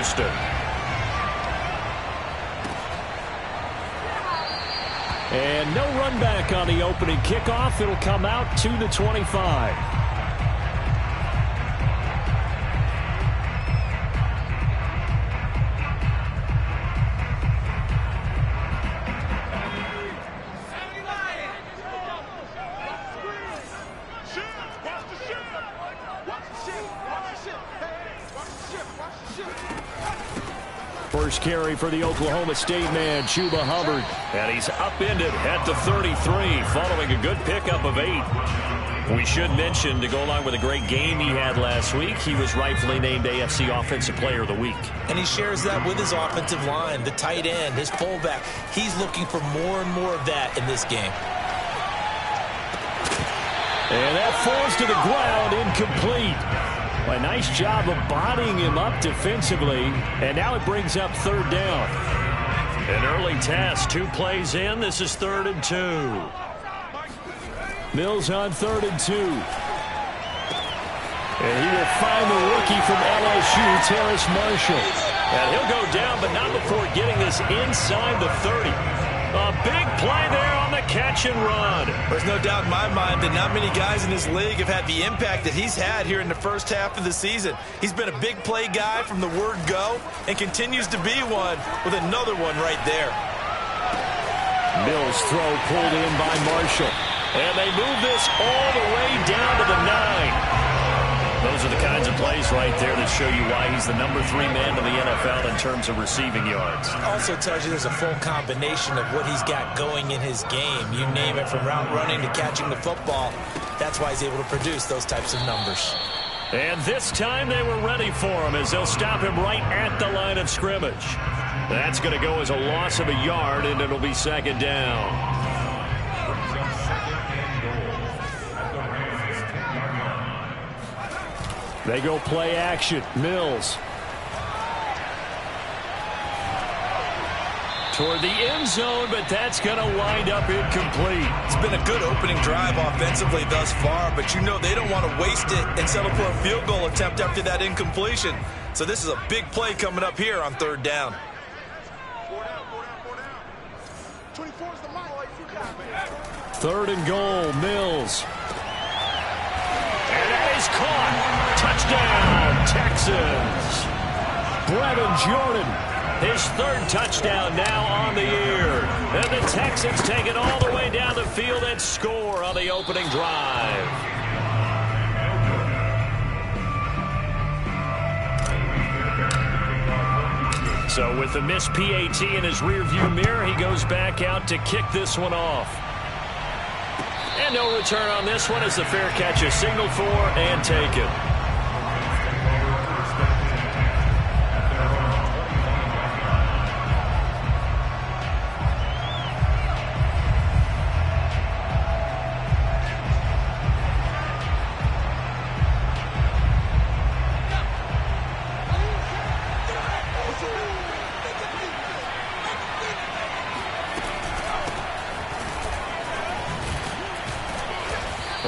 Houston. And no run back on the opening kickoff. It'll come out to the 25. First carry for the Oklahoma State man, Chuba Hubbard. And he's upended at the 33 following a good pickup of 8. We should mention, to go along with a great game he had last week, he was rightfully named AFC Offensive Player of the Week. And he shares that with his offensive line, the tight end, his fullback. He's looking for more and more of that in this game. And that falls to the ground, incomplete. A nice job of bodying him up defensively. And now it brings up third down. An early test, 2 plays in. This is 3rd and 2. Mills on 3rd and 2. And he will find the rookie from LSU, Terrace Marshall. And he'll go down, but not before getting this inside the 30. A big play there on the catch and run. There's no doubt in my mind that not many guys in this league have had the impact that he's had here in the first half of the season. He's been a big play guy from the word go and continues to be one with another one right there. Mills throw pulled in by Marshall. And they move this all the way down to the 9. Those are the kinds of plays right there that show you why he's the number 3 man in the NFL in terms of receiving yards. Also tells you there's a full combination of what he's got going in his game. You name it, from route running to catching the football. That's why he's able to produce those types of numbers. And this time they were ready for him as they'll stop him right at the line of scrimmage. That's going to go as a loss of a yard, and it'll be 2nd down. They go play action. Mills. Toward the end zone, but that's going to wind up incomplete. It's been a good opening drive offensively thus far, but you know they don't want to waste it and settle for a field goal attempt after that incompletion. So this is a big play coming up here on 3rd down. 3rd and goal, Mills. And that is caught. Touchdown, Texans. Brevin Jordan, his 3rd touchdown now on the year. And the Texans take it all the way down the field and score on the opening drive. So with the missed PAT in his rearview mirror, he goes back out to kick this one off. And no return on this one as the fair catch is signaled for and taken.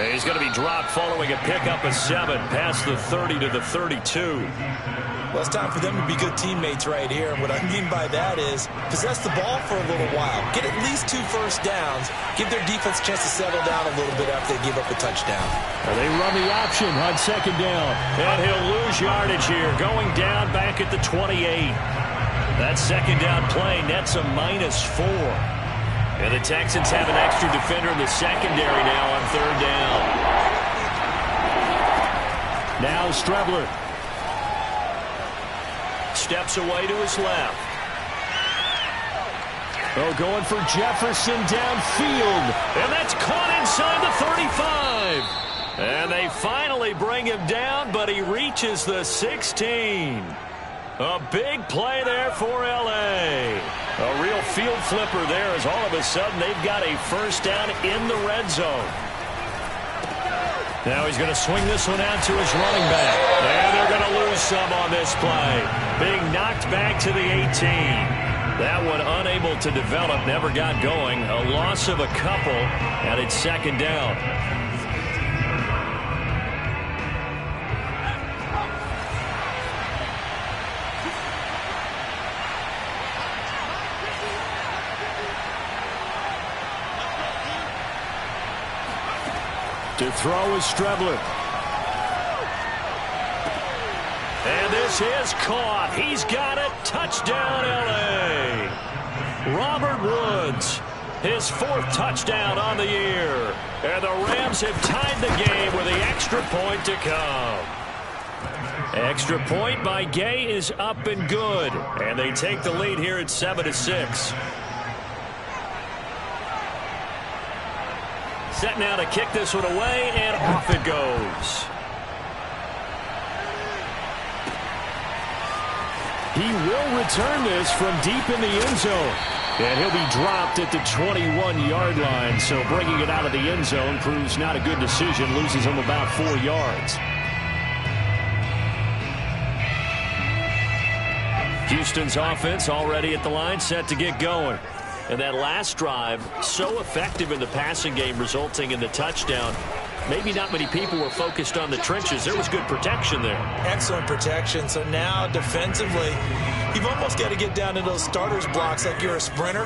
He's going to be dropped following a pickup of 7 past the 30 to the 32. Well, it's time for them to be good teammates right here. And what I mean by that is possess the ball for a little while. Get at least 2 first downs. Give their defense a chance to settle down a little bit after they give up a touchdown. Well, they run the option on 2nd down. And he'll lose yardage here. Going down back at the 28. That 2nd down play nets a -4. And the Texans have an extra defender in the secondary now on 3rd down. Now Strebler. Steps away to his left. Oh, going for Jefferson downfield. And that's caught inside the 35. And they finally bring him down, but he reaches the 16. A big play there for L.A. A real field flipper there as all of a sudden they've got a first down in the red zone. Now he's going to swing this one out to his running back. And they're going to lose some on this play. Being knocked back to the 18. That one unable to develop, never got going. A loss of a couple, and it's 2nd down. To throw is Strebler. And this is caught. He's got it. Touchdown, L.A. Robert Woods, his 4th touchdown on the year. And the Rams have tied the game with the extra point to come. Extra point by Gay is up and good. And they take the lead here at 7-6. Set now to kick this one away, and off it goes. He will return this from deep in the end zone. And he'll be dropped at the 21-yard line. So bringing it out of the end zone proves not a good decision. Loses him about 4 yards. Houston's offense already at the line, set to get going. And that last drive, so effective in the passing game, resulting in the touchdown. Maybe not many people were focused on the trenches. There was good protection there. Excellent protection. So now defensively, you've almost got to get down to those starters blocks like you're a sprinter.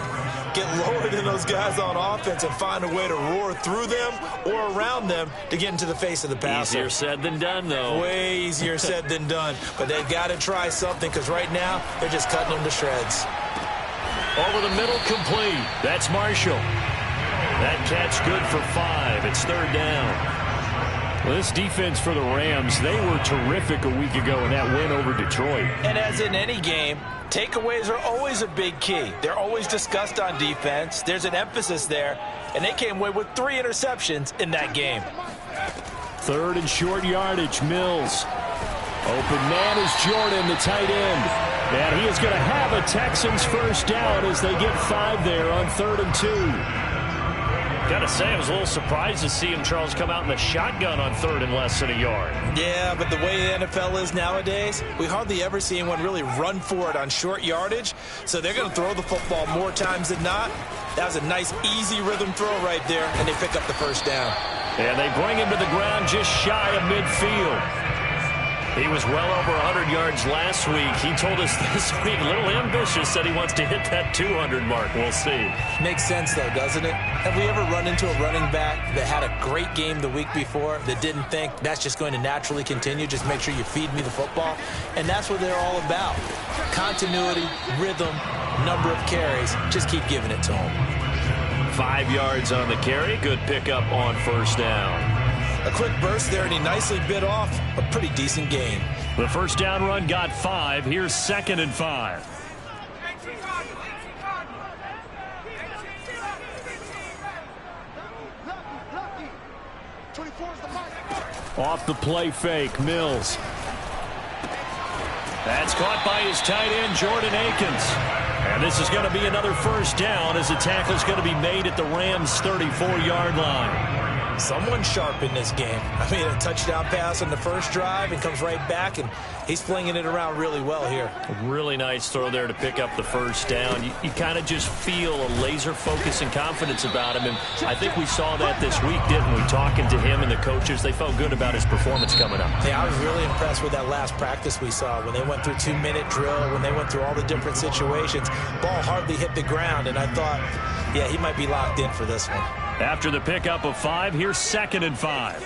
Get lower than those guys on offense and find a way to roar through them or around them to get into the face of the passer. Easier said than done, though. Way easier said than done. But they've got to try something because right now they're just cutting them to shreds. Over the middle, complete. That's Marshall. That catch good for 5. It's 3rd down. Well, this defense for the Rams, they were terrific a week ago in that win over Detroit. And as in any game, takeaways are always a big key. They're always discussed on defense. There's an emphasis there, and they came away with 3 interceptions in that game. 3rd and short yardage, Mills. Open man is Jordan, the tight end. And he is going to have a Texans first down as they get 5 there on 3rd and 2. Gotta say, I was a little surprised to see him, Charles, come out in the shotgun on 3rd and less than a yard. Yeah, but the way the NFL is nowadays, we hardly ever see anyone really run for it on short yardage. So they're going to throw the football more times than not. That was a nice, easy rhythm throw right there, and they pick up the first down. And they bring him to the ground just shy of midfield. He was well over 100 yards last week. He told us this week, a little ambitious, said he wants to hit that 200 mark. We'll see. Makes sense, though, doesn't it? Have we ever run into a running back that had a great game the week before that didn't think that's just going to naturally continue? Just make sure you feed me the football. And that's what they're all about. Continuity, rhythm, number of carries. Just keep giving it to them. 5 yards on the carry. Good pickup on first down. A quick burst there, and he nicely bit off a pretty decent gain. The first down run got 5. Here's 2nd and 5. Off the play fake, Mills. That's caught by his tight end, Jordan Akins. And this is going to be another first down as the tackle is going to be made at the Rams' 34-yard line. Someone sharp in this game. I mean, a touchdown pass on the first drive and comes right back, and he's flinging it around really well here. A really nice throw there to pick up the first down. You kind of just feel a laser focus and confidence about him, and I think we saw that this week, didn't we? Talking to him and the coaches, they felt good about his performance coming up. Yeah, I was really impressed with that last practice we saw when they went through 2-minute drill, when they went through all the different situations. Ball hardly hit the ground, and I thought, yeah, he might be locked in for this one. After the pickup of 5, here's 2nd and 5.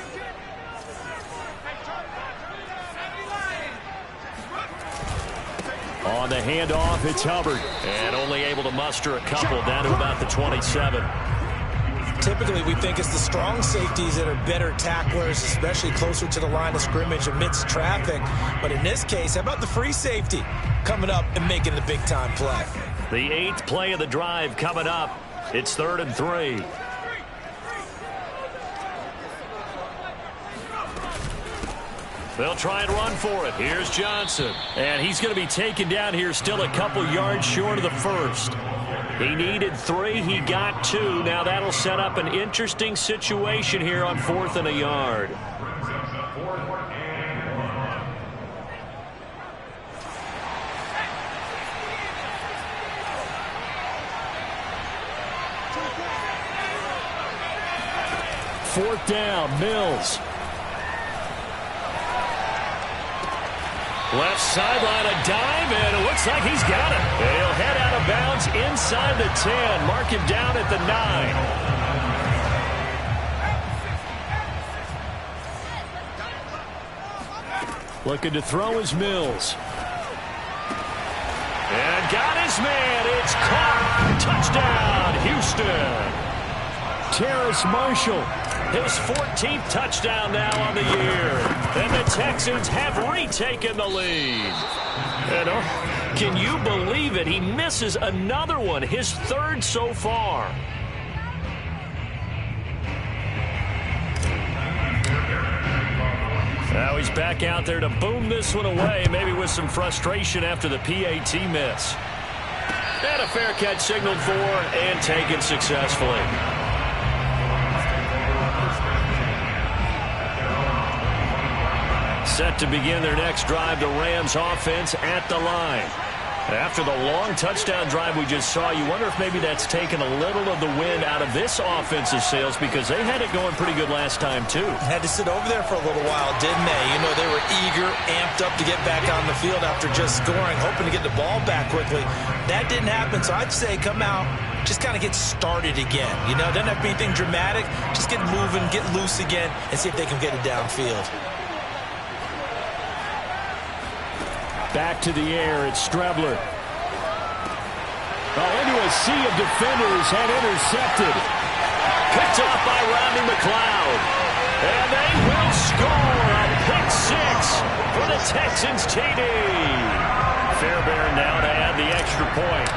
On the handoff, it's Hubbard. And only able to muster a couple down to about the 27. Typically, we think it's the strong safeties that are better tacklers, especially closer to the line of scrimmage amidst traffic. But in this case, how about the free safety coming up and making the big-time play? The 8th play of the drive coming up. It's 3rd and 3. They'll try and run for it. Here's Johnson. And he's going to be taken down here still a couple yards short of the first. He needed 3. He got 2. Now that'll set up an interesting situation here on 4th and a yard. Fourth down, Mills. Left sideline, a dive, and it looks like he's got it. And he'll head out of bounds inside the 10. Mark him down at the 9. Looking to throw his Mills. And got his man. It's caught. Touchdown, Houston. Terrace Marshall. His 14th touchdown now on the year. And the Texans have retaken the lead. And can you believe it? He misses another one, his third so far. Now he's back out there to boom this one away, maybe with some frustration after the PAT miss. And a fair catch signaled for and taken successfully. Set to begin their next drive, the Rams offense at the line. After the long touchdown drive we just saw, you wonder if maybe that's taken a little of the wind out of this offensive sails, because they had it going pretty good last time too. Had to sit over there for a little while, didn't they? You know, they were eager, amped up to get back on the field after just scoring, hoping to get the ball back quickly. That didn't happen, so I'd say come out, just kind of get started again. You know, doesn't have to be anything dramatic. Just get moving, get loose again, and see if they can get it downfield. Back to the air, it's Strebler. Into a sea of defenders and intercepted. Picked off by Rodney McLeod. And they will score a pick six for the Texans TD. Fairbairn now to add the extra point.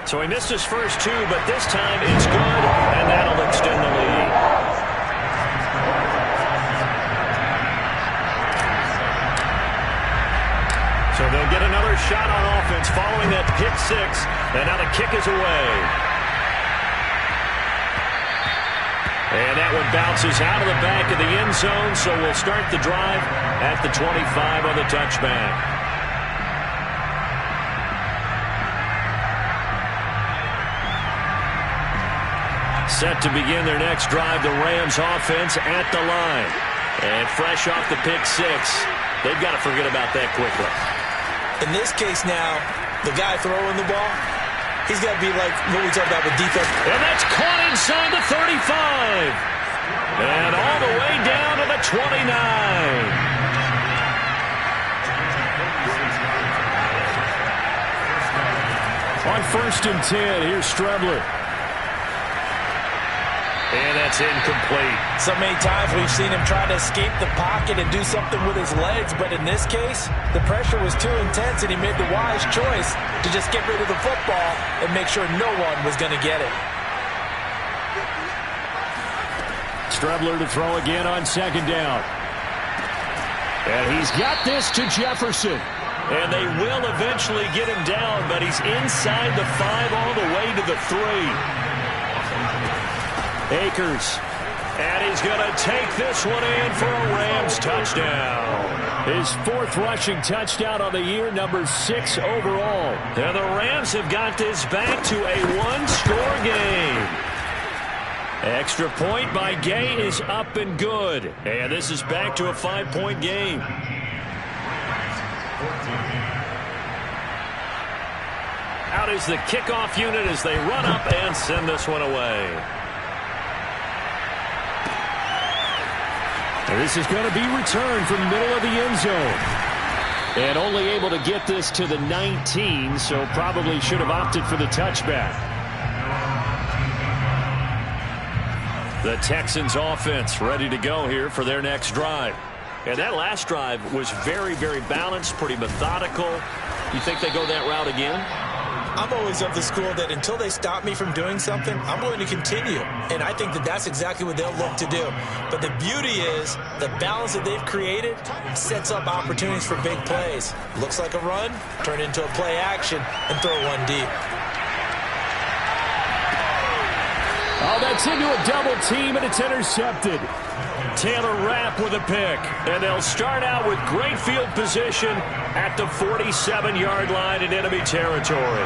So he missed his first two, but this time it's good, and that'll extend the lead. So they'll get another shot on offense following that pick six. And now the kick is away. And that one bounces out of the back of the end zone. So we'll start the drive at the 25 on the touchback. Set to begin their next drive, the Rams offense at the line. And fresh off the pick six, they've got to forget about that quickly. In this case now, the guy throwing the ball, he's got to be like what we talked about with defense. And that's caught inside the 35. And all the way down to the 29. On 1st and 10, here's Strebler. And that's incomplete. So many times we've seen him try to escape the pocket and do something with his legs, but in this case, the pressure was too intense and he made the wise choice to just get rid of the football and make sure no one was going to get it. Strebler to throw again on 2nd down. And he's got this to Jefferson. And they will eventually get him down, but he's inside the 5 all the way to the 3. Akers, and he's going to take this one in for a Rams touchdown. His 4th rushing touchdown on the year, number 6 overall. And the Rams have got this back to a 1-score game. Extra point by Gay is up and good. And this is back to a 5-point game. Out is the kickoff unit as they run up and send this one away. And this is going to be returned from the middle of the end zone. And only able to get this to the 19, so probably should have opted for the touchback. The Texans offense ready to go here for their next drive. And that last drive was very, very balanced, pretty methodical. You think they go that route again? I'm always of the school that until they stop me from doing something, I'm going to continue. And I think that that's exactly what they'll look to do. But the beauty is the balance that they've created sets up opportunities for big plays. Looks like a run, turn into a play action, and throw one deep. Oh, that's into a double team, and it's intercepted. Taylor Rapp with a pick. And they'll start out with great field position at the 47-yard line in enemy territory.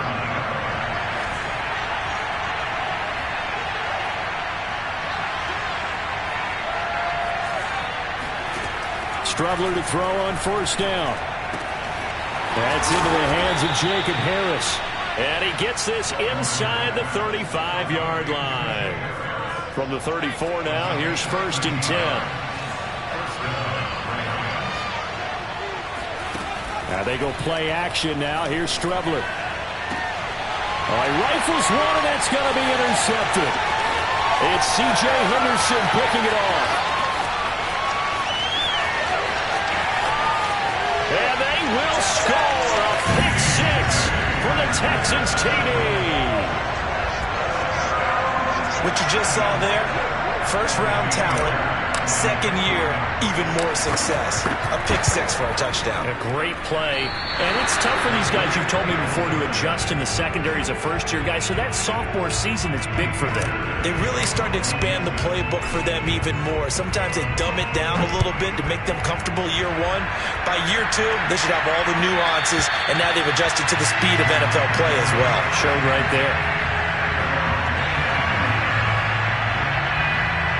Strebler to throw on 1st down. That's into the hands of Jacob Harris. And he gets this inside the 35-yard line. From the 34 now, here's 1st and 10. Now they go play action now. Here's Strebler. He rifles one, and that's going to be intercepted. It's C.J. Henderson picking it off. And they will score a pick six for the Texans TD. What you just saw there, first-round talent, second year, even more success. A pick six for a touchdown. A great play. And it's tough for these guys, you've told me before, to adjust in the secondary as a first-year guy. So that sophomore season is big for them. They really start to expand the playbook for them even more. Sometimes they dumb it down a little bit to make them comfortable year one. By year two, they should have all the nuances, and now they've adjusted to the speed of NFL play as well. Showed right there.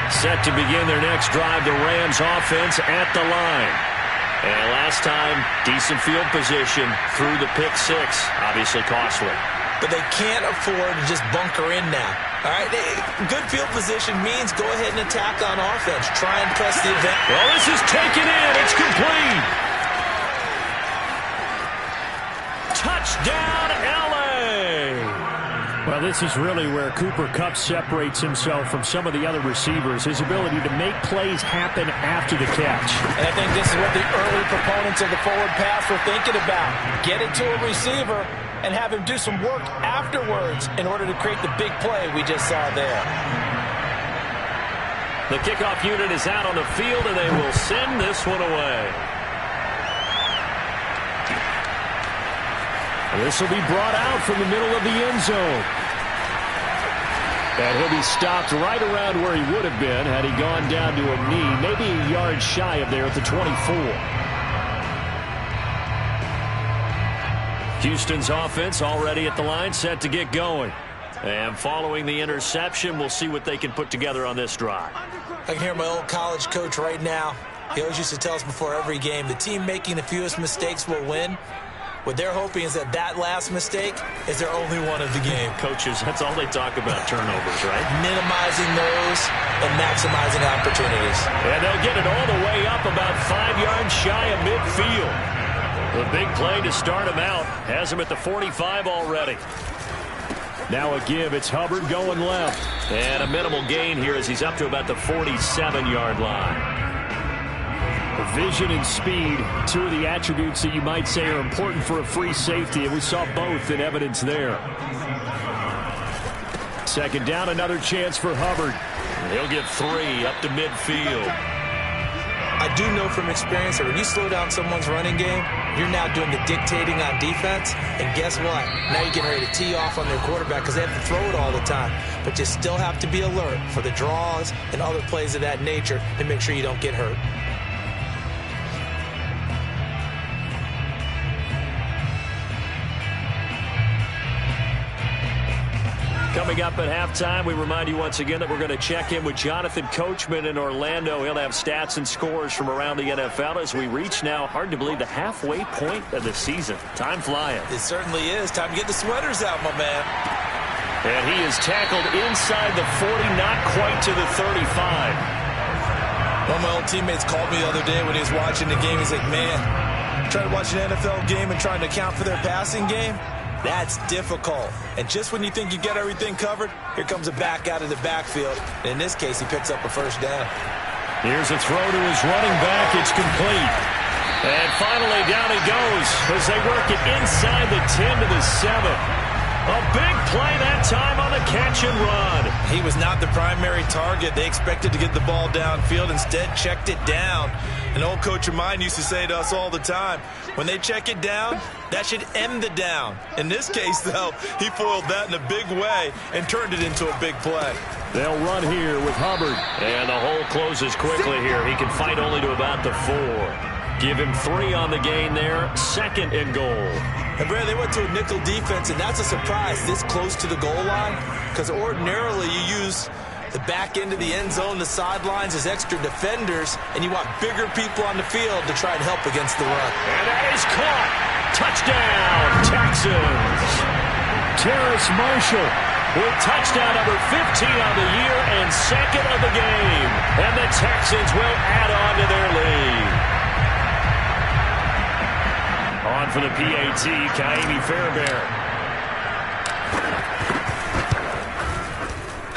Set to begin their next drive, the Rams offense at the line. And last time, decent field position through the pick six. Obviously costly. But they can't afford to just bunker in now. All right, good field position means go ahead and attack on offense. Try and press the event. Well, this is taken in. It's complete. Touchdown, L.A. Well, this is really where Cooper Kupp separates himself from some of the other receivers. His ability to make plays happen after the catch. And I think this is what the early proponents of the forward pass were thinking about. Get it to a receiver and have him do some work afterwards in order to create the big play we just saw there. The kickoff unit is out on the field, and they will send this one away. This will be brought out from the middle of the end zone. And he'll be stopped right around where he would have been had he gone down to a knee, maybe a yard shy of there at the 24. Houston's offense already at the line, set to get going. And following the interception, we'll see what they can put together on this drive. I can hear my old college coach right now. He always used to tell us before every game, the team making the fewest mistakes will win. What they're hoping is that that last mistake is their only one of the game. Coaches, that's all they talk about, turnovers, right? Minimizing those and maximizing opportunities. And they'll get it all the way up about 5 yards shy of midfield. The big play to start him out has him at the 45 already. Now a give. It's Hubbard going left. And a minimal gain here as he's up to about the 47-yard line. Vision and speed, two of the attributes that you might say are important for a free safety, and we saw both in evidence there. Second down, another chance for Hubbard. He'll get 3 up to midfield. I do know from experience that when you slow down someone's running game, you're now doing the dictating on defense, and guess what? Now you're getting ready to tee off on their quarterback because they have to throw it all the time. But you still have to be alert for the draws and other plays of that nature to make sure you don't get hurt. Coming up at halftime, we remind you once again that we're going to check in with Jonathan Coachman in Orlando. He'll have stats and scores from around the NFL as we reach now, hard to believe, the halfway point of the season. Time flying. It certainly is. Time to get the sweaters out, my man. And he is tackled inside the 40, not quite to the 35. One of my old teammates called me the other day when he was watching the game. He's like, man, trying to watch an NFL game and trying to account for their passing game? That's difficult. And just when you think you get everything covered, here comes a back out of the backfield. And in this case, he picks up a first down. Here's a throw to his running back. It's complete. And finally, down he goes as they work it inside the 10 to the 7. A big play that time on the catch and run. He was not the primary target. They expected to get the ball downfield. Instead, checked it down. An old coach of mine used to say to us all the time, when they check it down, that should end the down. In this case, though, he foiled that in a big way and turned it into a big play. They'll run here with Hubbard. And the hole closes quickly here. He can fight only to about the 4. Give him 3 on the gain there. 2nd and goal. And Brad, they went to a nickel defense, and that's a surprise this close to the goal line, because ordinarily you use the back end of the end zone, the sidelines as extra defenders, and you want bigger people on the field to try and help against the run. And that is caught. Touchdown, Texans. Terrace Marshall with touchdown number 15 on the year and second of the game. And the Texans will add on to their lead. On for the PAT, Kaimi Fairbairn.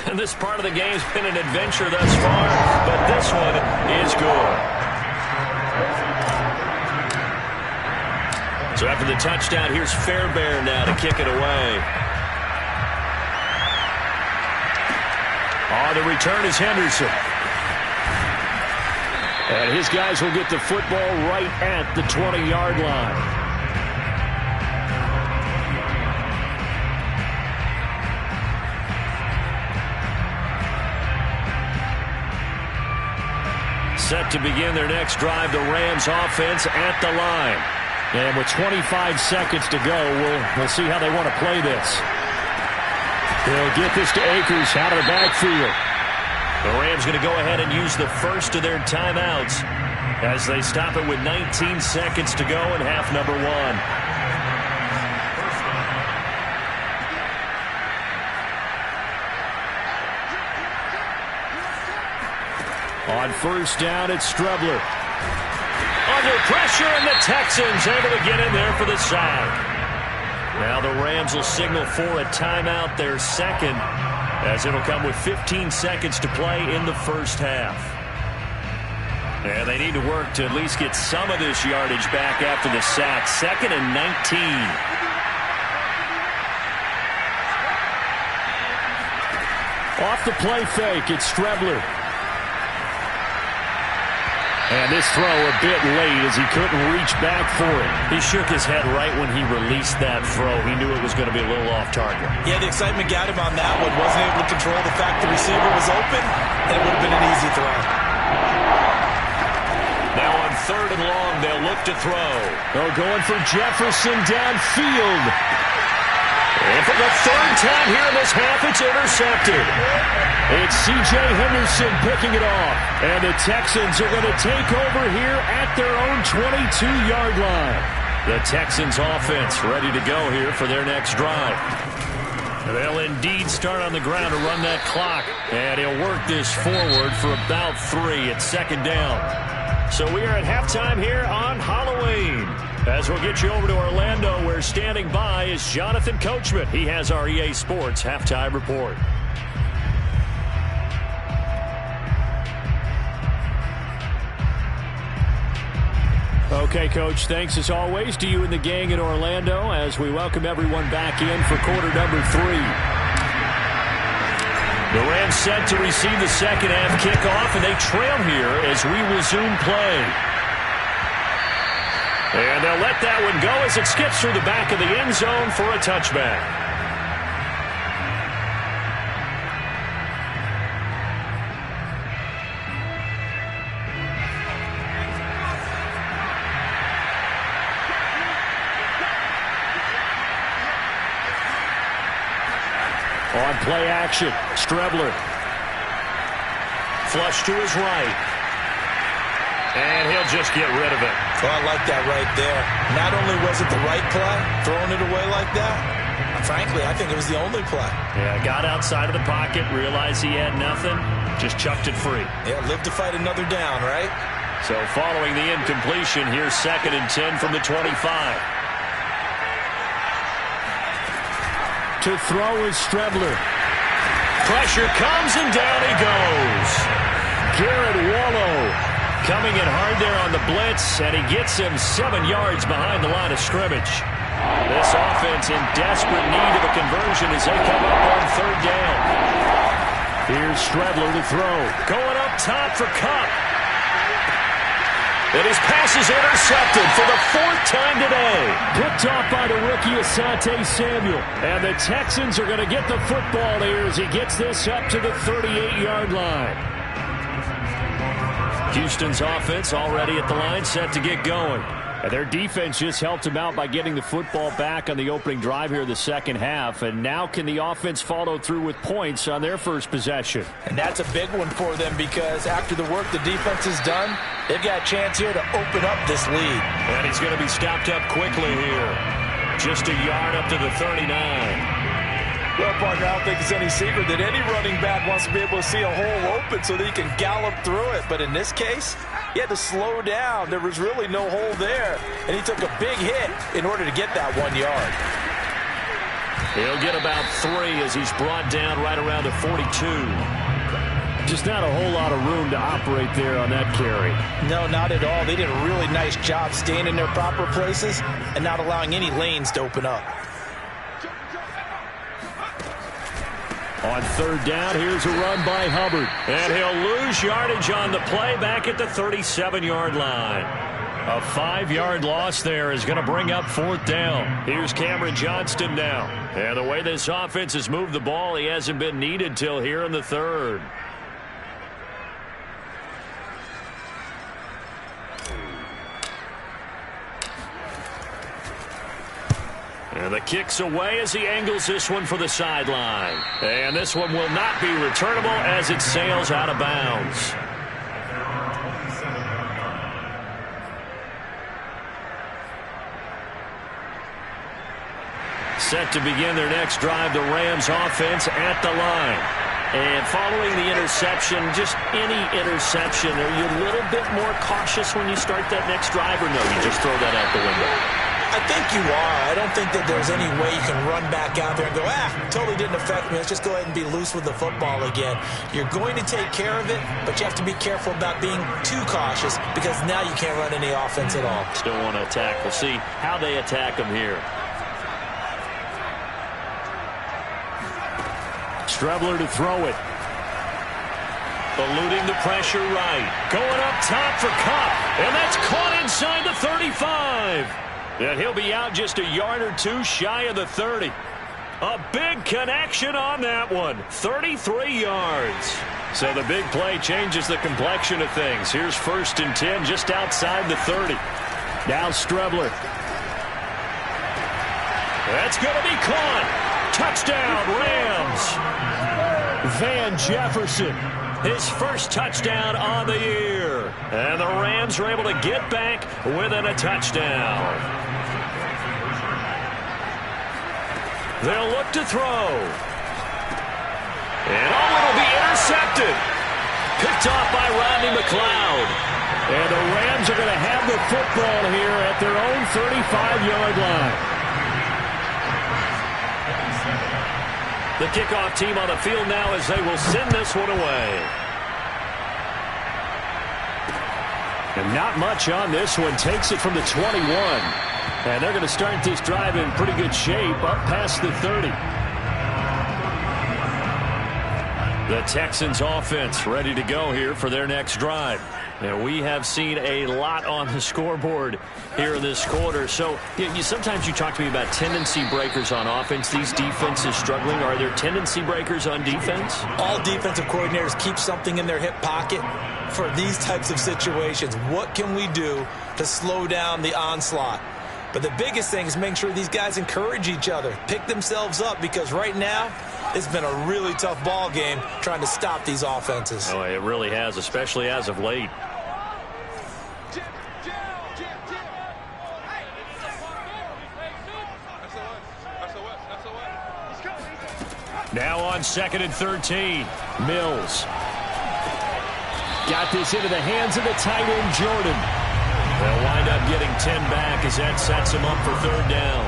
And this part of the game's been an adventure thus far, but this one is good. So after the touchdown, here's Fairbairn now to kick it away. On the return is Henderson. And his guys will get the football right at the 20-yard line. Set to begin their next drive, the Rams offense at the line. And with 25 seconds to go, we'll see how they want to play this. They'll get this to Akers out of the backfield. The Rams going to go ahead and use the first of their timeouts as they stop it with 19 seconds to go in half number one. On first down, it's Strebler. Under pressure, and the Texans able to get in there for the sack. Now the Rams will signal for a timeout, their second, as it'll come with 15 seconds to play in the first half. And they need to work to at least get some of this yardage back after the sack. 2nd and 19. Off the play fake, it's Strebler. And this throw a bit late as he couldn't reach back for it. He shook his head right when he released that throw. He knew it was going to be a little off target. Yeah, the excitement got him on that one. Wasn't able to control the fact the receiver was open, and it would have been an easy throw. Now on 3rd and long, they'll look to throw. They're going for Jefferson downfield. And for the 3rd time here in this half, it's intercepted. It's C.J. Henderson picking it off. And the Texans are going to take over here at their own 22-yard line. The Texans offense ready to go here for their next drive. They'll indeed start on the ground to run that clock. And he'll work this forward for about 3 at 2nd down. So we are at halftime here on Halloween. As we'll get you over to Orlando, where standing by is Jonathan Coachman. He has our EA Sports halftime report. Okay, Coach, thanks as always to you and the gang in Orlando as we welcome everyone back in for quarter number 3. The Rams set to receive the second half kickoff, and they trail here as we resume play. And they'll let that one go as it skips through the back of the end zone for a touchback. On play action, Strebler. Flush to his right. And he'll just get rid of it. Oh, I like that right there. Not only was it the right play, throwing it away like that, frankly, I think it was the only play. Yeah, got outside of the pocket, realized he had nothing, just chucked it free. Yeah, live to fight another down, right? So following the incompletion, here's 2nd and 10 from the 25. To throw is Strebler. Pressure comes, and down he goes. Garrett Wallow coming in hard there on the blitz, and he gets him 7 yards behind the line of scrimmage. This offense in desperate need of a conversion as they come up on 3rd down. Here's Strebler to throw. Going up top for Kupp. And his pass is intercepted for the 4th time today. Picked off by the rookie Asante Samuel. And the Texans are going to get the football here as he gets this up to the 38-yard line. Houston's offense already at the line, set to get going. And their defense just helped them out by getting the football back on the opening drive here in the second half. And now can the offense follow through with points on their first possession? And that's a big one for them because after the work the defense has done, they've got a chance here to open up this lead. And he's going to be stopped up quickly here. Just a yard up to the 39. Well, partner, I don't think it's any secret that any running back wants to be able to see a hole open so that he can gallop through it. But in this case, he had to slow down. There was really no hole there, and he took a big hit in order to get that 1 yard. He'll get about 3 as he's brought down right around the 42. Just not a whole lot of room to operate there on that carry. No, not at all. They did a really nice job staying in their proper places and not allowing any lanes to open up. On 3rd down, here's a run by Hubbard. And he'll lose yardage on the play back at the 37-yard line. A 5-yard loss there is going to bring up 4th down. Here's Cameron Johnston now. And the way this offense has moved the ball, he hasn't been needed till here in the 3rd. And the kick's away as he angles this one for the sideline. And this one will not be returnable as it sails out of bounds. Set to begin their next drive, the Rams offense at the line. And following the interception, just any interception, are you a little bit more cautious when you start that next drive, or no, you just throw that out the window? I think you are. I don't think that there's any way you can run back out there and go, totally didn't affect me. Let's just go ahead and be loose with the football again. You're going to take care of it, but you have to be careful about being too cautious because now you can't run any offense at all. Still want to attack. We'll see how they attack them here. Strebler to throw it. Eluding the pressure right. Going up top for Kupp. And that's caught inside the 35. And he'll be out just a yard or two shy of the 30. A big connection on that one. 33 yards. So the big play changes the complexion of things. Here's 1st and 10 just outside the 30. Now Strebler. That's going to be caught. Touchdown, Rams. Van Jefferson, his first touchdown on the year. And the Rams are able to get back within a touchdown. They'll look to throw. And it'll be intercepted. Picked off by Rodney McLeod. And the Rams are going to have the football here at their own 35-yard line. The kickoff team on the field now as they will send this one away. And not much on this one. Takes it from the 21. And they're going to start this drive in pretty good shape up past the 30. The Texans offense ready to go here for their next drive. And we have seen a lot on the scoreboard here in this quarter. So sometimes you talk to me about tendency breakers on offense. These defenses struggling. Are there tendency breakers on defense? All defensive coordinators keep something in their hip pocket for these types of situations. What can we do to slow down the onslaught? But the biggest thing is making sure these guys encourage each other, pick themselves up, because right now it's been a really tough ball game trying to stop these offenses. Oh, it really has, especially as of late. Now on 2nd and 13, Mills. Got this into the hands of the tight end, Jordan. They'll wind up getting 10 back as that sets him up for 3rd down.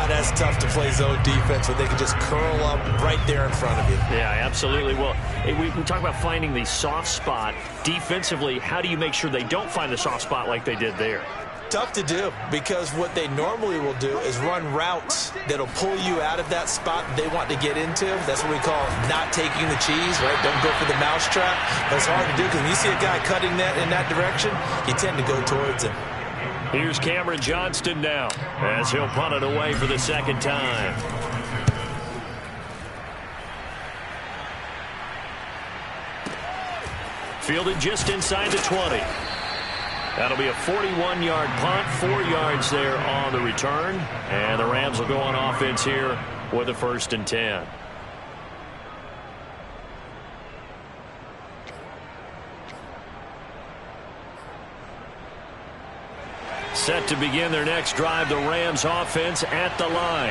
That's tough to play zone defense where they can just curl up right there in front of you. Yeah, absolutely. Well, we talk about finding the soft spot. Defensively, how do you make sure they don't find the soft spot like they did there? Tough to do, because what they normally will do is run routes that'll pull you out of that spot they want to get into. That's what we call not taking the cheese, right? Don't go for the mousetrap. But it's hard to do because when you see a guy cutting that in that direction, you tend to go towards him. Here's Cameron Johnston now as he'll punt it away for the 2nd time. Fielded just inside the 20. That'll be a 41-yard punt, 4 yards there on the return. And the Rams will go on offense here with a 1st and 10. Set to begin their next drive, the Rams offense at the line.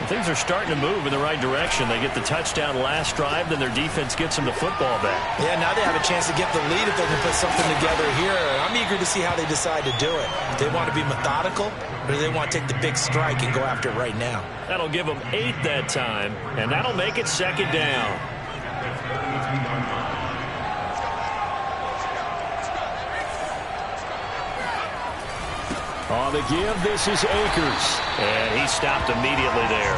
Things are starting to move in the right direction. They get the touchdown last drive, then their defense gets them the football back. Yeah, now they have a chance to get the lead if they can put something together here. I'm eager to see how they decide to do it. Do they want to be methodical, or do they want to take the big strike and go after it right now? That'll give them 8 that time, and that'll make it second down. On the give, this is Akers. And he stopped immediately there.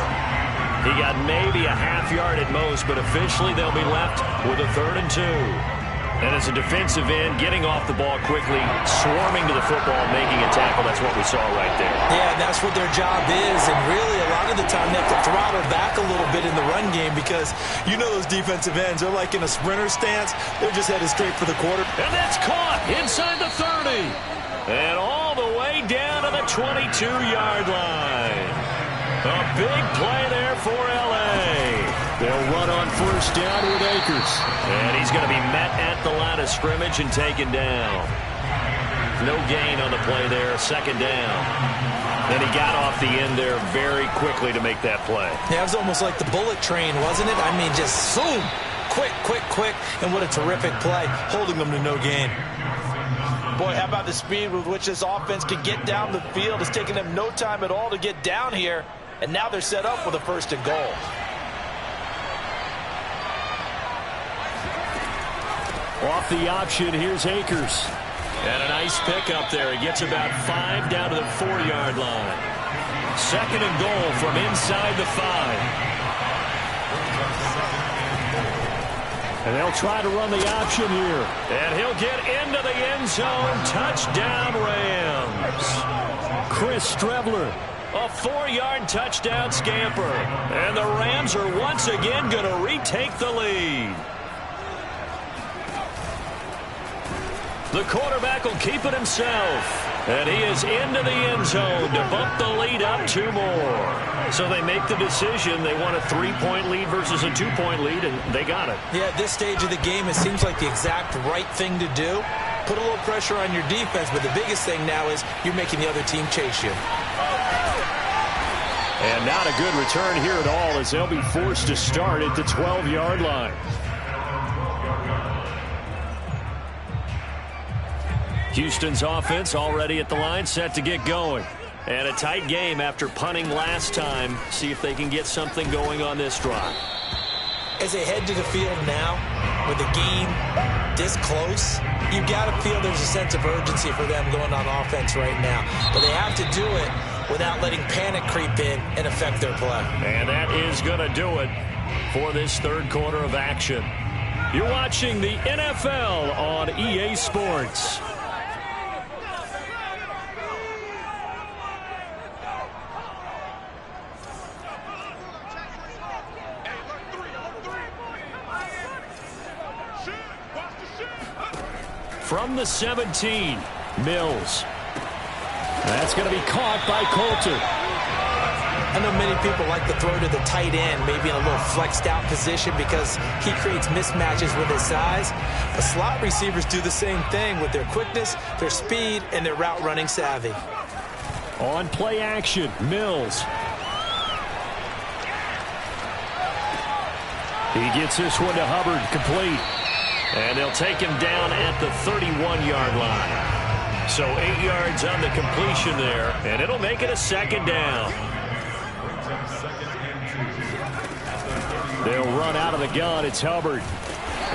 He got maybe a half yard at most, but officially they'll be left with a 3rd and 2. And as a defensive end, getting off the ball quickly, swarming to the football, making a tackle, that's what we saw right there. Yeah, that's what their job is, and really a lot of the time they have to throttle back a little bit in the run game because you know those defensive ends, they're like in a sprinter stance. They're just headed straight for the quarter. And that's caught inside the 30. And all the way down to the 22-yard line. A big play there for L.A. They'll run on 1st down with Akers. And he's going to be met at the line of scrimmage and taken down. No gain on the play there, 2nd down. Then he got off the end there very quickly to make that play. Yeah, it was almost like the bullet train, wasn't it? I mean, just zoom. Quick, quick, quick. And what a terrific play, holding them to no gain. Boy, how about the speed with which this offense can get down the field? It's taken them no time at all to get down here, and now they're set up with a 1st and goal. Off the option, here's Akers. And a nice pickup there. He gets about 5 down to the 4-yard line. 2nd and goal from inside the 5. And they'll try to run the option here. And he'll get into the end zone. Touchdown, Rams. Chris Strebler, a 4-yard touchdown scamper. And the Rams are once again going to retake the lead. The quarterback will keep it himself. And he is into the end zone to bump the lead up 2 more. So they make the decision. They want a 3-point lead versus a 2-point lead, and they got it. Yeah, at this stage of the game, it seems like the exact right thing to do. Put a little pressure on your defense, but the biggest thing now is you're making the other team chase you. And not a good return here at all as they'll be forced to start at the 12-yard line. Houston's offense already at the line, set to get going. And a tight game after punting last time. See if they can get something going on this drive. As they head to the field now, with the game this close, you've got to feel there's a sense of urgency for them going on offense right now. But they have to do it without letting panic creep in and affect their play. And that is going to do it for this 3rd quarter of action. You're watching the NFL on EA Sports. From the 17, Mills. That's going to be caught by Coulter. I know many people like to throw to the tight end, maybe in a little flexed out position because he creates mismatches with his size. But slot receivers do the same thing with their quickness, their speed, and their route running savvy. On play action, Mills. He gets this one to Hubbard, complete. And they'll take him down at the 31-yard line. So 8 yards on the completion there, and it'll make it a 2nd down. They'll run out of the gun. It's Hubbard.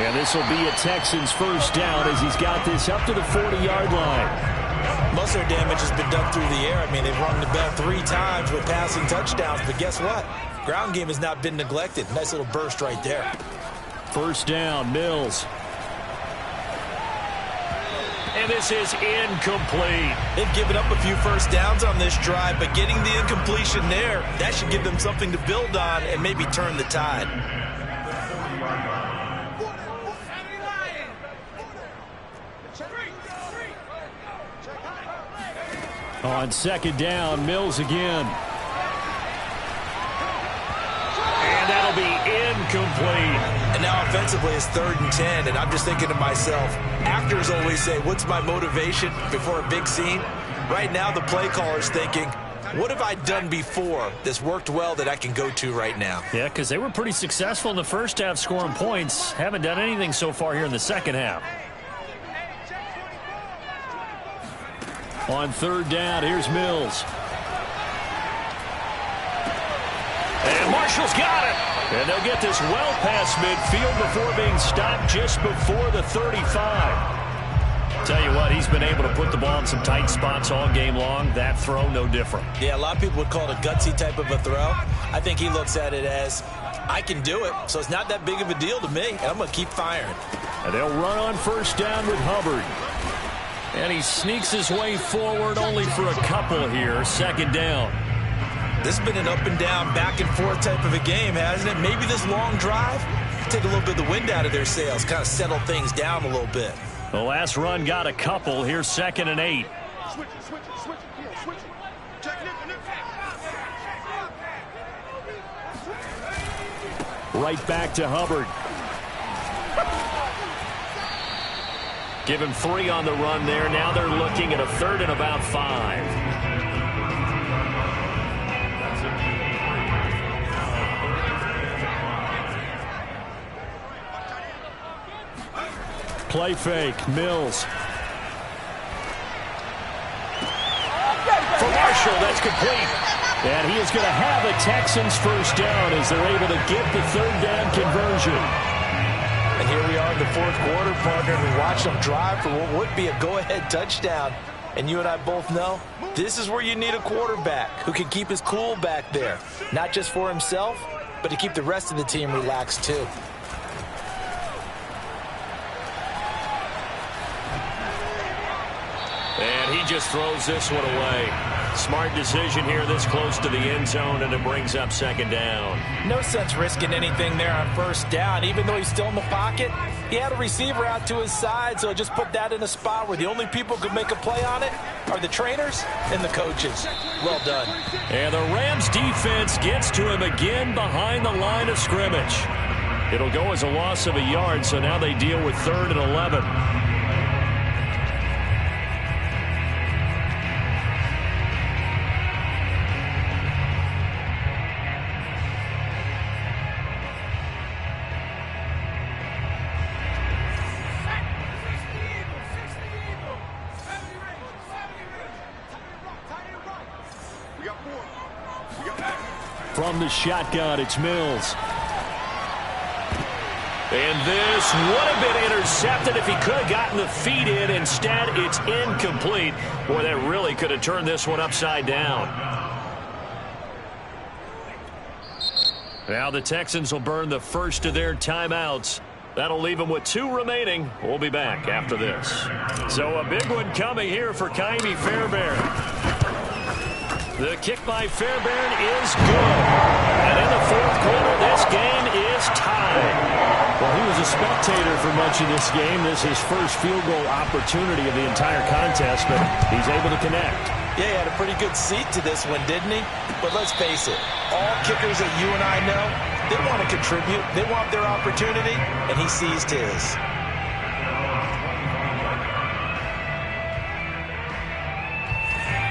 And this will be a Texans 1st down as he's got this up to the 40-yard line. Most of their damage has been done through the air. I mean, they've rung the bell 3 times with passing touchdowns, but guess what? Ground game has not been neglected. Nice little burst right there. 1st down, Mills. And this is incomplete. They've given up a few 1st downs on this drive, but getting the incompletion there, that should give them something to build on and maybe turn the tide. On 2nd down, Mills again. And that'll be incomplete. And now offensively it's 3rd and 10, and I'm just thinking to myself, actors always say, what's my motivation before a big scene? Right now, the play caller's thinking, what have I done before that's worked well that I can go to right now? Yeah, because they were pretty successful in the first half scoring points. Haven't done anything so far here in the second half. On third down, here's Mills. And Marshall's got it. And they'll get this well past midfield before being stopped just before the 35. Tell you what, he's been able to put the ball in some tight spots all game long. That throw, no different. Yeah, a lot of people would call it a gutsy type of a throw. I think he looks at it as, I can do it, so it's not that big of a deal to me, and I'm going to keep firing. And they'll run on first down with Hubbard. And he sneaks his way forward only for a couple here. Second down. This has been an up and down, back and forth type of a game, hasn't it? Maybe this long drive, take a little bit of the wind out of their sails, kind of settle things down a little bit. The last run got a couple. Here's 2nd and 8. Right back to Hubbard. Give him 3 on the run there. Now they're looking at a 3rd and about 5. Play fake, Mills. For Marshall, that's complete. And he is going to have a Texans first down as they're able to get the 3rd down conversion. And here we are in the 4th quarter, partner, and we watched them drive for what would be a go-ahead touchdown. And you and I both know this is where you need a quarterback who can keep his cool back there. Not just for himself, but to keep the rest of the team relaxed too. And he just throws this one away. Smart decision here this close to the end zone, and it brings up 2nd down. No sense risking anything there on first down. Even though he's still in the pocket, he had a receiver out to his side, so just put that in a spot where the only people who could make a play on it are the trainers and the coaches. Well done. And the Rams defense gets to him again behind the line of scrimmage. It'll go as a loss of a yard, so now they deal with 3rd and 11. From the shotgun, it's Mills. And this would have been intercepted if he could have gotten the feet in. Instead, it's incomplete. Boy, that really could have turned this one upside down. Now the Texans will burn the first of their timeouts. That'll leave them with 2 remaining. We'll be back after this. So a big one coming here for Kaimi Fairbairn. The kick by Fairbairn is good. And in the 4th quarter, this game is tied. Well, he was a spectator for much of this game. This is his first field goal opportunity of the entire contest, but he's able to connect. Yeah, he had a pretty good seat to this one, didn't he? But let's face it, all kickers that you and I know, they want to contribute. They want their opportunity, and he seized his.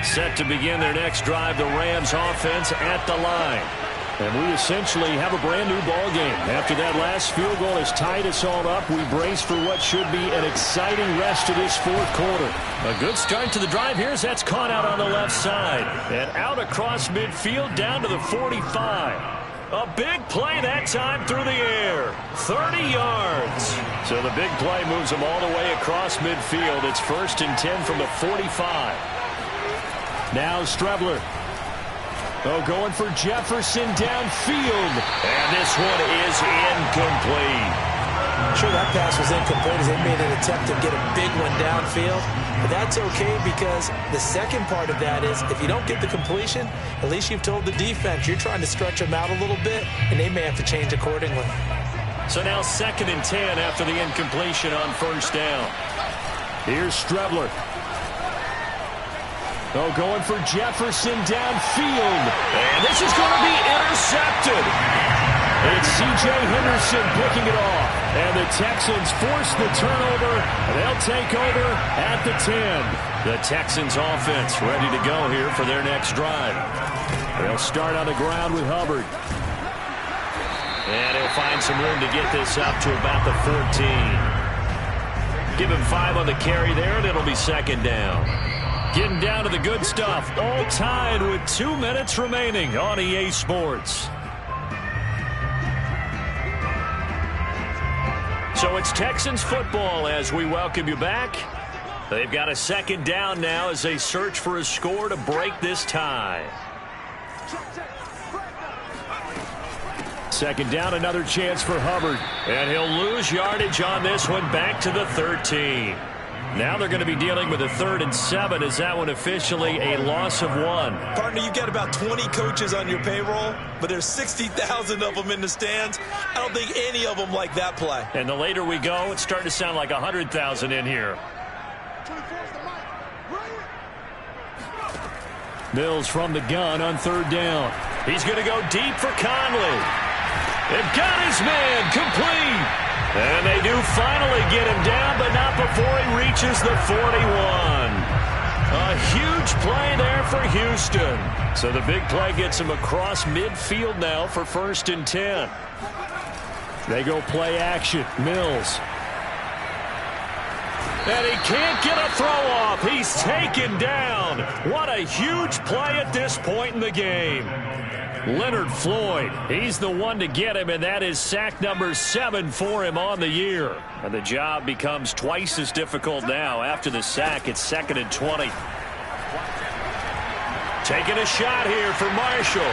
Set to begin their next drive, the Rams offense at the line. And we essentially have a brand new ball game. After that last field goal has tied us all up, we brace for what should be an exciting rest of this 4th quarter. A good start to the drive here as that's caught out on the left side. And out across midfield down to the 45. A big play that time through the air. 30 yards. So the big play moves them all the way across midfield. It's 1st and 10 from the 45. Now Strebler. Oh, going for Jefferson downfield. And this one is incomplete. Sure, that pass was incomplete as they made an attempt to get a big one downfield. But that's okay because the second part of that is if you don't get the completion, at least you've told the defense you're trying to stretch them out a little bit, and they may have to change accordingly. So now 2nd and 10 after the incompletion on first down. Here's Strebler. Oh, going for Jefferson downfield. And this is going to be intercepted. It's C.J. Henderson picking it off. And the Texans force the turnover. They'll take over at the 10. The Texans offense ready to go here for their next drive. They'll start on the ground with Hubbard. And he'll find some room to get this up to about the 14. Give him 5 on the carry there, and it'll be second down. Getting down to the good stuff. All tied with 2 minutes remaining on EA Sports. So it's Texans football as we welcome you back. They've got a second down now as they search for a score to break this tie. Second down, another chance for Hubbard. And he'll lose yardage on this one, back to the 13. Now they're going to be dealing with a 3rd and 7 as that one officially a loss of 1. Partner, you've got about 20 coaches on your payroll, but there's 60,000 of them in the stands. I don't think any of them like that play. And the later we go, it's starting to sound like 100,000 in here. Mills from the gun on 3rd down. He's going to go deep for Conley. They've got his man complete. And they do finally get him down, but not before he reaches the 41. A huge play there for Houston. So the big play gets him across midfield now for 1st and 10. They go play action. Mills. And he can't get a throw off. He's taken down. What a huge play at this point in the game. Leonard Floyd, he's the one to get him, and that is sack number 7 for him on the year. And the job becomes twice as difficult now. After the sack, it's 2nd and 20. Taking a shot here for Marshall.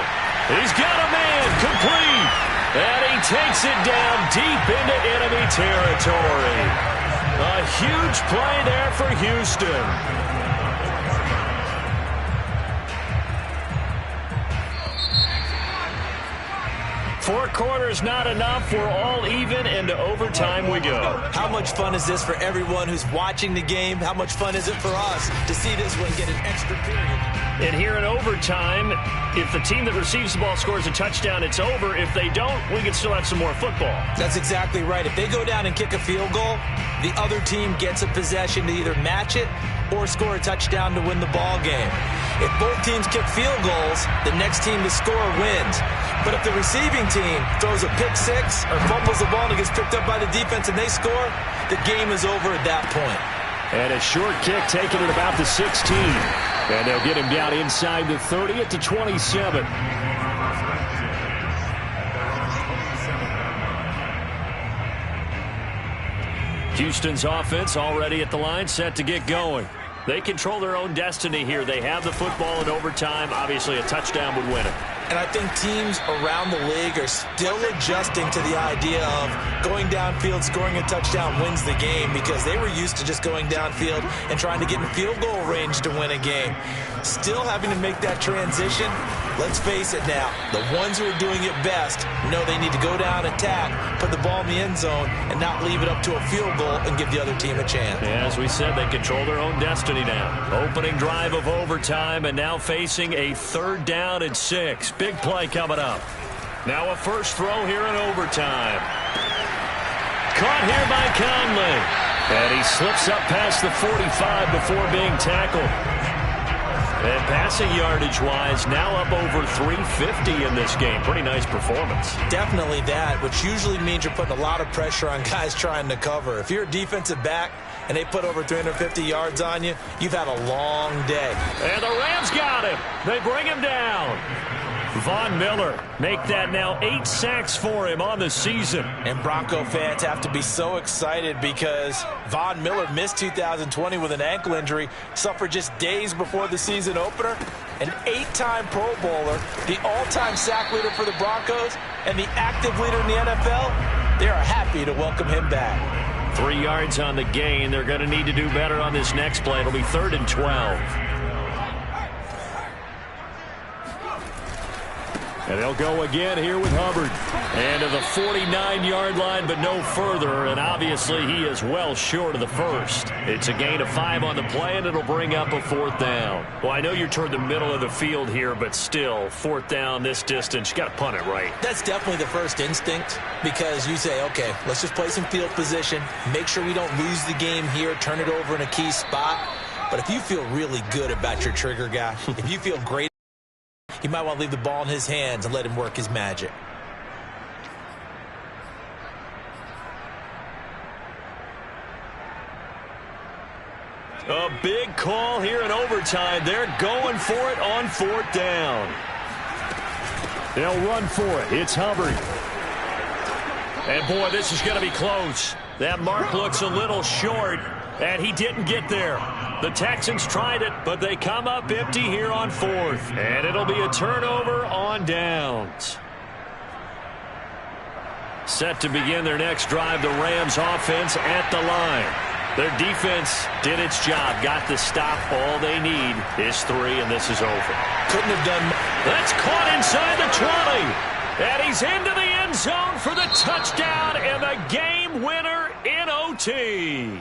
He's got a man complete. And he takes it down deep into enemy territory. A huge play there for Houston. 4 quarters not enough. We're all even, into overtime we go. How much fun is this for everyone who's watching the game? How much fun is it for us to see this one get an extra period? And here in overtime, if the team that receives the ball scores a touchdown, it's over. If they don't, we can still have some more football. That's exactly right. If they go down and kick a field goal, the other team gets a possession to either match it or score a touchdown to win the ball game. If both teams kick field goals, the next team to score wins. But if the receiving team throws a pick 6 or fumbles the ball and it gets picked up by the defense and they score, the game is over at that point. And a short kick taken at about the 16. And they'll get him down inside the 30 at the 27. Houston's offense already at the line, set to get going. They control their own destiny here. They have the football in overtime. Obviously, a touchdown would win it. And I think teams around the league are still adjusting to the idea of going downfield, scoring a touchdown wins the game, because they were used to just going downfield and trying to get in field goal range to win a game. Still having to make that transition. Let's face it now, the ones who are doing it best know they need to go down, attack, put the ball in the end zone, and not leave it up to a field goal and give the other team a chance. Yeah, as we said, they control their own destiny now. Opening drive of overtime, and now facing a 3rd down and 6. Big play coming up. Now a first throw here in overtime. Caught here by Conley. And he slips up past the 45 before being tackled. And passing yardage-wise, now up over 350 in this game. Pretty nice performance. Definitely that, which usually means you're putting a lot of pressure on guys trying to cover. If you're a defensive back and they put over 350 yards on you, you've had a long day. And the Rams got him. They bring him down. Von Miller make that now 8 sacks for him on the season. And Bronco fans have to be so excited because Von Miller missed 2020 with an ankle injury, suffered just days before the season opener. An 8-time Pro Bowler, the all-time sack leader for the Broncos, and the active leader in the NFL. They are happy to welcome him back. 3 yards on the gain. They're going to need to do better on this next play. It'll be 3rd and 12. And they'll go again here with Hubbard. And to the 49-yard line, but no further. And obviously he is well short of the first. It's a gain of 5 on the play, and it'll bring up a 4th down. Well, I know you're toward the middle of the field here, but still, 4th down this distance, you got to punt it right. That's definitely the first instinct, because you say, okay, let's just play some field position, make sure we don't lose the game here, turn it over in a key spot. But if you feel really good about your trigger guy, if you feel great, you might want to leave the ball in his hands and let him work his magic. A big call here in overtime. They're going for it on 4th down. They'll run for it. It's Hubbard. And, boy, this is going to be close. That mark looks a little short, and he didn't get there. The Texans tried it, but they come up empty here on 4th. And it'll be a turnover on downs. Set to begin their next drive, the Rams offense at the line. Their defense did its job, got the stop. All they need is 3, and this is over. Couldn't have done more. That's caught inside the 20. And he's into the end zone for the touchdown and the game winner in OT.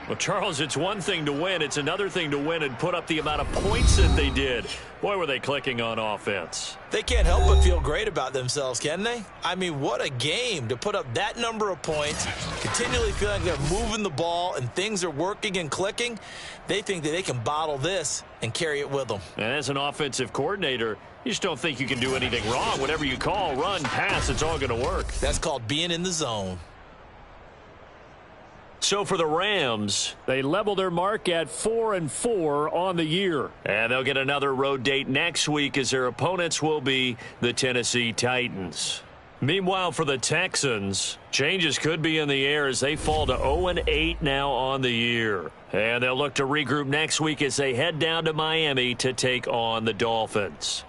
Well, Charles, it's one thing to win. It's another thing to win and put up the amount of points that they did. Boy, were they clicking on offense. They can't help but feel great about themselves, can they? I mean, what a game to put up that number of points, continually feeling like they're moving the ball and things are working and clicking. They think that they can bottle this and carry it with them. And as an offensive coordinator, you just don't think you can do anything wrong. Whatever you call, run, pass, it's all going to work. That's called being in the zone. So for the Rams, they level their mark at 4-4 on the year. And they'll get another road date next week as their opponents will be the Tennessee Titans. Meanwhile, for the Texans, changes could be in the air as they fall to 0-8 now on the year. And they'll look to regroup next week as they head down to Miami to take on the Dolphins.